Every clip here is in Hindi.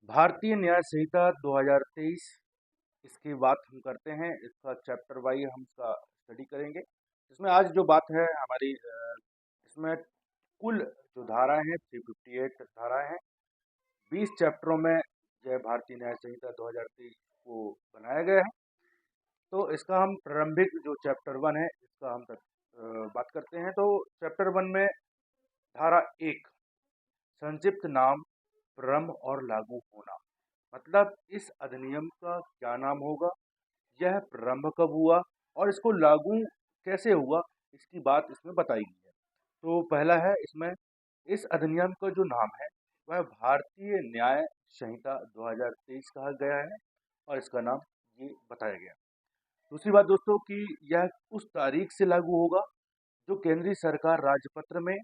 भारतीय न्याय संहिता 2023 इसकी बात हम करते हैं। इसका चैप्टर वाइज हम इसका स्टडी करेंगे। इसमें आज जो बात है हमारी इसमें कुल जो धाराएं हैं 358 धाराएं हैं। 20 चैप्टरों में यह भारतीय न्याय संहिता 2023 को बनाया गया है। तो इसका हम प्रारंभिक जो चैप्टर 1 है इसका हम बात करते हैं। तो चैप्टर 1 में धारा 1 संक्षिप्त नाम, प्रारंभ और लागू होना। मतलब इस अधिनियम का क्या नाम होगा, यह प्रारंभ कब हुआ और इसको लागू कैसे हुआ, इसकी बात इसमें बताई गई है। तो पहला है इसमें इस अधिनियम का जो नाम है वह भारतीय न्याय संहिता 2023 कहा गया है और इसका नाम ये बताया गया। दूसरी बात दोस्तों कि यह उस तारीख से लागू होगा जो केंद्रीय सरकार राजपत्र में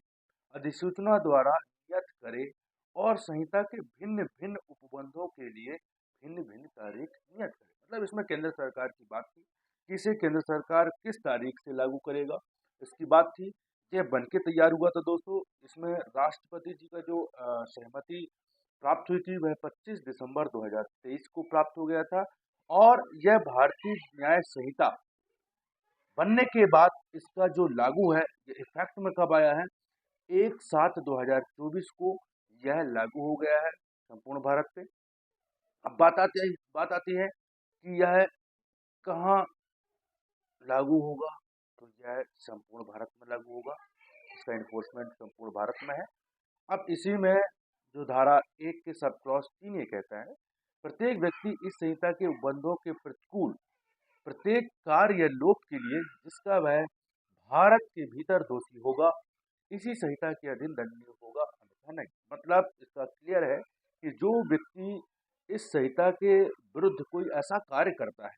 अधिसूचना द्वारा नियत करे और संहिता के भिन्न भिन्न उपबंधों के लिए भिन्न भिन्न तारीख नियत करे। मतलब इसमें केंद्र सरकार की बात थी कि इसे केंद्र सरकार किस तारीख से लागू करेगा, इसकी बात थी। यह बन के तैयार हुआ था दोस्तों। इसमें राष्ट्रपति जी का जो सहमति प्राप्त हुई थी वह 25 दिसंबर 2023 को प्राप्त हो गया था। और यह भारतीय न्याय संहिता बनने के बाद इसका जो लागू है ये इफेक्ट में कब आया है, 1/7/2024 को यह लागू हो गया है संपूर्ण भारत पे। अब बात आती है कि यह कहाँ लागू होगा। तो यह संपूर्ण भारत में लागू होगा। इसका इन्फोर्समेंट संपूर्ण भारत में है। अब इसी में जो धारा 1 के सब क्लॉज 3 ये कहता है प्रत्येक व्यक्ति इस संहिता के उपबंधों के प्रतिकूल प्रत्येक कार्य या लोक के लिए जिसका वह भारत के भीतर दोषी होगा इसी संहिता के अधीन दंडनीय होगा, अन्यथा नहीं। मतलब इसका क्लियर है कि जो व्यक्ति इस संहिता के विरुद्ध कोई ऐसा कार्य करता है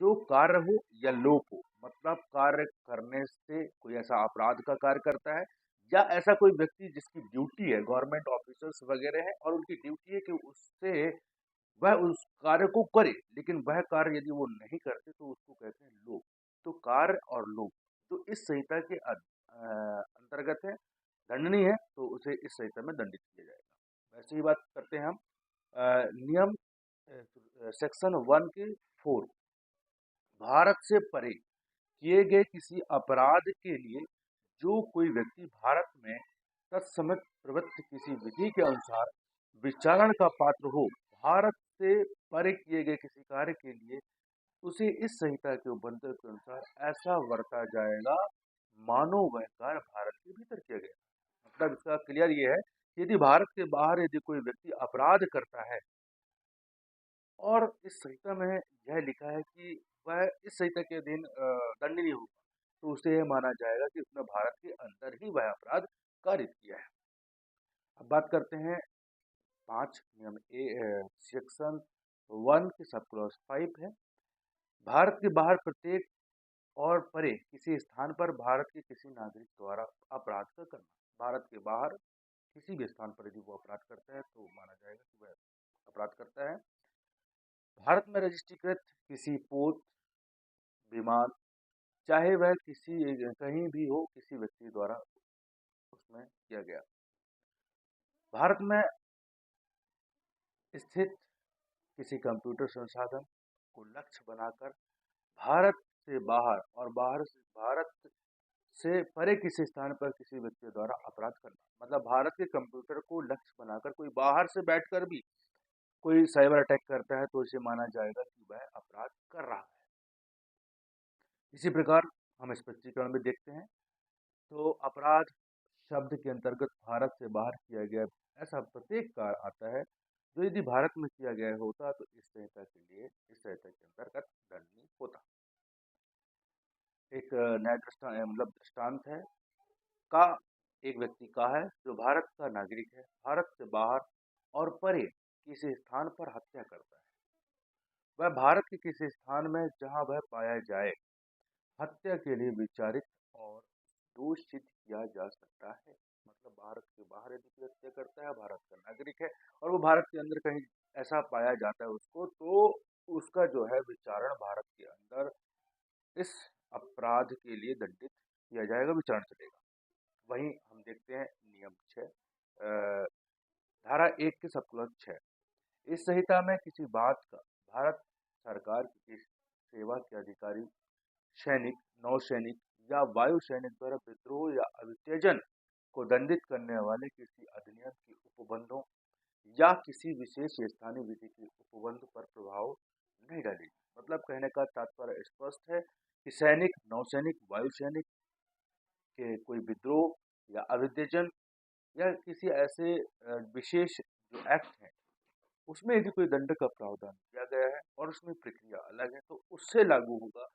जो कार्य हो या लोक हो, मतलब कार्य करने से कोई ऐसा अपराध का कार्य करता है या ऐसा कोई व्यक्ति जिसकी ड्यूटी है, गवर्नमेंट ऑफिसर्स वगैरह है और उनकी ड्यूटी है कि उससे वह उस कार्य को करे, लेकिन वह कार्य यदि वो नहीं करते तो उसको कहते हैं लोक। तो कार्य और लोक जो इस संहिता के अंतर्गत है, दंडनीय है, तो उसे इस संहिता में दंडित किया जाएगा। वैसे ही बात करते हैं हम नियम सेक्शन 1 के 4 भारत से परे किए गए किसी अपराध के लिए जो कोई व्यक्ति भारत में तत्समय प्रवृत्त किसी विधि के अनुसार विचारण का पात्र हो, भारत से परे किए गए किसी कार्य के लिए उसे इस संहिता के उपबंधों के अनुसार ऐसा वर्ता जाएगा मानो वह कार्य भारत के भीतर किया गया। मतलब इसका क्लियर ये है कि यदि भारत के बाहर यदि कोई व्यक्ति अपराध करता है और इस संहिता में यह लिखा है कि वह इस संहिता के अधीन दंडनीय होगा, तो उसे यह माना जाएगा कि उसने भारत के अंदर ही वह अपराध कारित किया है। अब बात करते हैं 5 नियम सेक्शन 1 के सब क्लॉज 5 है भारत के बाहर प्रत्येक और परे किसी स्थान पर भारत के किसी नागरिक द्वारा अपराध का करना। भारत के बाहर किसी भी स्थान पर यदि वो अपराध करता है तो माना जाएगा कि वह अपराध करता है। भारत में रजिस्ट्रीकृत किसी पोत, विमान, चाहे वह किसी कहीं भी हो, किसी व्यक्ति द्वारा उसमें किया गया। भारत में स्थित किसी कंप्यूटर संसाधन को लक्ष्य बनाकर भारत से बाहर और भारत से परे किसी स्थान पर किसी व्यक्ति द्वारा अपराध करना। मतलब भारत के कंप्यूटर को लक्ष्य बनाकर कोई बाहर से बैठकर भी कोई साइबर अटैक करता है तो इसे माना जाएगा कि वह अपराध कर रहा है। इसी प्रकार हम स्पष्टीकरण में देखते हैं तो अपराध शब्द के अंतर्गत भारत से बाहर किया गया ऐसा प्रत्येक कार्य आता है जो यदि भारत में किया गया होता तो इस संहिता के अंतर्गत दंडनीय होता। एक न्याय दृष्टांत है का एक व्यक्ति का है जो भारत का नागरिक है, भारत से बाहर और परे किसी स्थान पर हत्या करता है। वह भारत के किसी स्थान में जहां वह पाया जाए हत्या के लिए विचारित और दोष सिद्ध किया जा सकता है। मतलब भारत के बाहर यदि कोई हत्या करता है, भारत का नागरिक है और वो भारत के अंदर कहीं ऐसा पाया जाता है उसको, तो उसका जो है विचारण भारत के अंदर इस अपराध के लिए दंडित किया जाएगा, विचारण चलेगा। वहीं हम देखते हैं नियम 6 धारा 1 के सब क्लॉज 6 इस संहिता में किसी बात का भारत सरकार की सेवा के अधिकारी, सैनिक, नौसैनिक या वायु सैनिक द्वारा विद्रोह या अभित्यजन को दंडित करने वाले किसी अधिनियम के उपबंधों या किसी विशेष स्थानीय विधि के उपबंध पर प्रभाव नहीं डालेगी। मतलब कहने का तात्पर्य स्पष्ट है कि सैनिक, नौसैनिक, वायु सैनिक के कोई विद्रोह या अभित्यजन या किसी ऐसे विशेष जो एक्ट है उसमें यदि कोई दंड का प्रावधान किया गया है और उसमें प्रक्रिया अलग है तो उससे लागू होगा,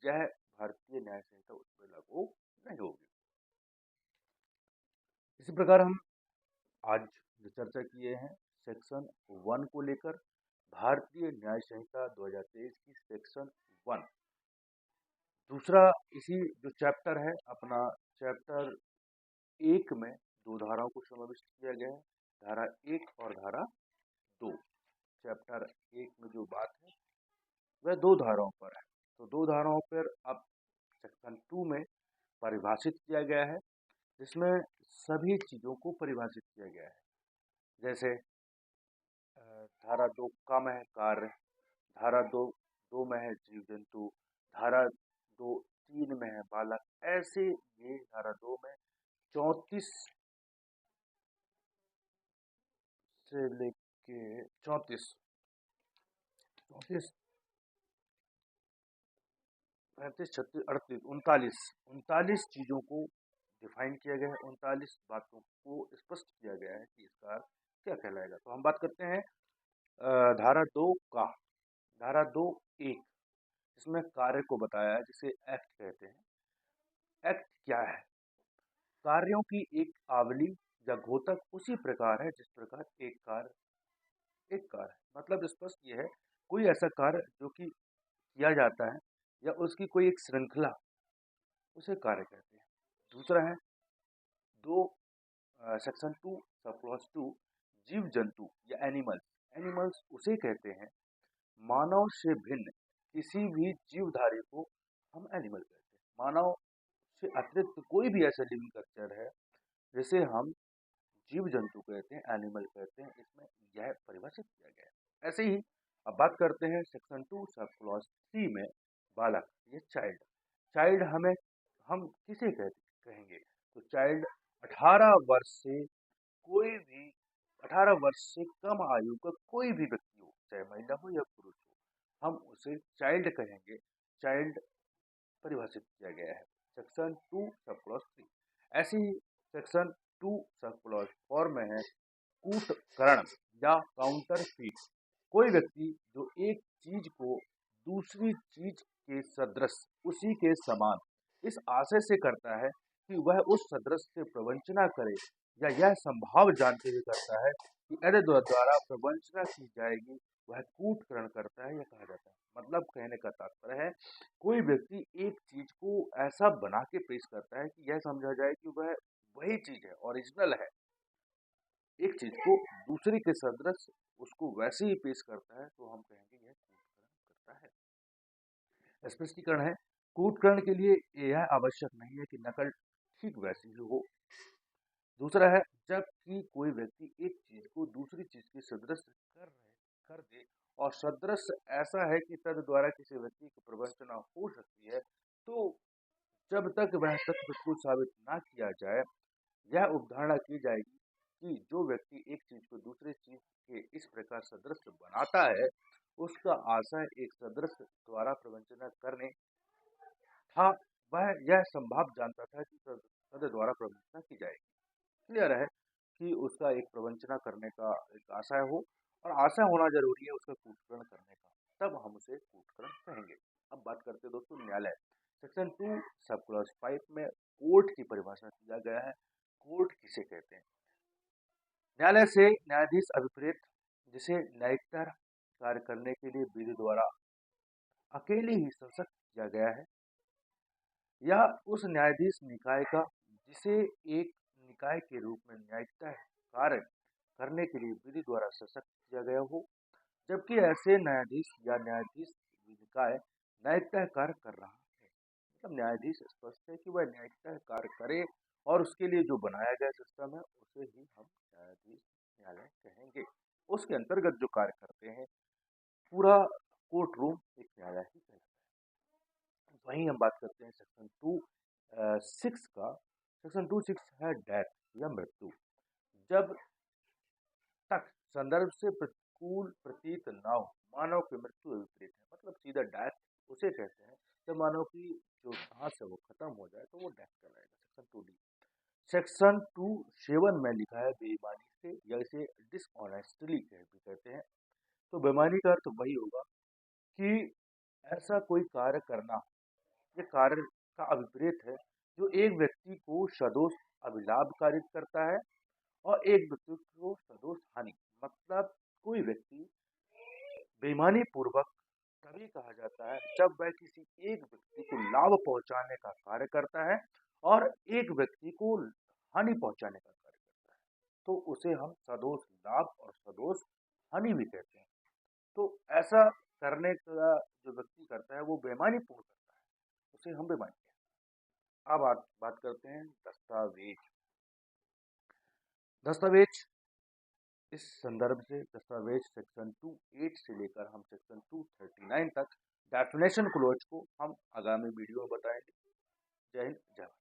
यह भारतीय न्याय संहिता उस पर लागू नहीं होगी। इसी प्रकार हम आज जो चर्चा किए हैं सेक्शन 1 को लेकर, भारतीय न्याय संहिता 2023 की सेक्शन 1। दूसरा इसी जो चैप्टर है अपना चैप्टर 1 में 2 धाराओं को समाविष्ट किया गया है, धारा 1 और धारा 2। चैप्टर 1 में जो बात है वह 2 धाराओं पर है, तो 2 धाराओं पर अब सेक्शन 2 में परिभाषित किया गया है, जिसमें सभी चीज़ों को परिभाषित किया गया है। जैसे धारा 2 का में है कार्य, धारा 2 में है जीव जंतु, धारा 3 में है बालक। ऐसे ये धारा 2 में 34 से लेके 34, 35, 36, 38, 39 चीज़ों को डिफाइन किया गया है, 39 बातों को स्पष्ट किया गया है कि इसका क्या कहलाएगा। तो हम बात करते हैं धारा 2 का। धारा 2(1) इसमें कार्य को बताया है, जिसे एक्ट कहते हैं। एक्ट क्या है? कार्यों की एक आवली या घोतक उसी प्रकार है जिस प्रकार एक कार्य है। मतलब स्पष्ट ये है, कोई ऐसा कार्य जो कि किया जाता है या उसकी कोई एक श्रृंखला, उसे कार्य कहते हैं। दूसरा है सेक्शन 2 सब क्लॉज 2, जीव जंतु या एनिमल्स उसे कहते हैं मानव से भिन्न किसी भी जीवधारी को हम एनिमल कहते हैं। मानव से अतिरिक्त कोई भी ऐसा लिविंग क्रिएचर है जिसे हम जीव जंतु कहते हैं, एनिमल कहते हैं। इसमें यह परिभाषित किया गया है। ऐसे ही अब बात करते हैं सेक्शन 2 सब क्लॉज 3 में बालक, ये चाइल्ड हम किसे कहेंगे? तो चाइल्ड 18 वर्ष से कोई भी 18 वर्ष से कम आयु का कोई भी व्यक्ति हो, चाहे महिला हो या पुरुष हो, हम उसे चाइल्ड कहेंगे। चाइल्ड परिभाषित किया गया है सेक्शन 2 सब क्लॉज 3। ऐसे ही सेक्शन 2 सब क्लॉज 4 में है कूटकरण या काउंटरफीट। कोई व्यक्ति जो एक चीज को दूसरी चीज के सदृश, उसी के समान, इस आशय से करता है कि वह उस सदृश से प्रवंचना करे या यह संभाव जानते हुए करता है कि यदि द्वारा प्रवंचना की जाएगी, वह कूटकरण करता है या कहा जाता है। मतलब कहने का तात्पर्य है, कोई व्यक्ति एक चीज को ऐसा बना के पेश करता है कि यह समझा जाए कि वह वही चीज है, ओरिजिनल है। एक चीज को दूसरी के सदृश उसको वैसे ही पेश करता है, तो हम कहेंगे यह कूटकरण करता है। स्पष्टीकरण है, कूटकरण के लिए यह आवश्यक नहीं है कि नकल ठीक वैसी ही हो। दूसरा है, जब कि कोई व्यक्ति एक चीज को दूसरी चीज के सदृश कर दे और सदृश ऐसा है कि तद द्वारा किसी व्यक्ति की प्रवंचना हो सकती है, तो जब तक वह तथ्य को साबित ना किया जाए, यह उपधारणा की जाएगी कि जो व्यक्ति एक चीज को दूसरी चीज के इस प्रकार सदृश बनाता है, उसका आशय एक सदृश द्वारा प्रवंचना करने था। वह यह संभाव जानता था कि तद द्वारा प्रवंचना की जाएगी। क्लियर है कि उसका एक प्रवंचना करने का एक आशय हो, और आशय होना जरूरी है उसका कूटकरण करने का, तब हम उसे कूटकरण कहेंगे। अब बात करते हैं दोस्तों न्यायालय। सेक्शन 2 सब क्लॉज 5 में कोर्ट की परिभाषा किया गया है। कोर्ट किसे कहते हैं? न्यायालय से न्यायाधीश अभिप्रेत, जिसे न्यायिकता कार्य करने के लिए विधि द्वारा अकेले ही सशक्त किया गया है, या उस न्यायाधीश निकाय का जिसे एक निकाय के रूप में न्यायिकता कार्य करने के लिए विधि द्वारा सशक्त किया गया हो, जबकि ऐसे न्यायाधीश या न्यायाधीश निकाय न्यायिकता कार्य कर रहा है। मतलब न्यायाधीश स्पष्ट है कि वह न्यायिकता कार्य करे, और उसके लिए जो बनाया गया सिस्टम है उसे ही हम न्यायाधीश न्यायालय कहेंगे। उसके अंतर्गत जो कार्य करते हैं, पूरा कोर्ट रूम एक न्यायालय ही कहलाता है। वहीं हम बात करते हैं सेक्शन 2(6) का। सेक्शन 2(6) है डेथ या मृत्यु। जब तक संदर्भ से प्रतिकूल प्रतीत ना हो, मानव की मृत्यु विपरीत है, मतलब सीधा डेथ उसे कहते हैं जब मानव की जो सांस है वो खत्म हो जाए तो वो डेथ कहलाएगा। Section 2D। सेक्शन 2(7) में लिखा है बेईमानी से, या इसे डिसऑनेस्टली भी कहते हैं। तो बेईमानी का अर्थ वही होगा कि ऐसा कोई कार्य करना, ये कार्य का अभिप्रेत है जो एक व्यक्ति को सदोष अभिलाभ कारित करता है और एक व्यक्ति को सदोष हानि। मतलब कोई व्यक्ति बेईमानी पूर्वक तभी कहा जाता है जब वह किसी एक व्यक्ति को लाभ पहुंचाने का कार्य करता है और एक व्यक्ति को हानि पहुंचाने का कार्य करता है, तो उसे हम सदोष लाभ और सदोष हानि भी कहते हैं। तो ऐसा करने का जो व्यक्ति करता है वो बेईमानी पूर्ण करता है, उसे हम बेईमानी कहते हैं। अब बात करते हैं दस्तावेज। दस्तावेज इस संदर्भ से दस्तावेज सेक्शन 2(8) से लेकर हम सेक्शन 239 तक डेफिनेशन क्लोज को हम आगामी वीडियो में बताएंगे। जय हिंद, जय भारत।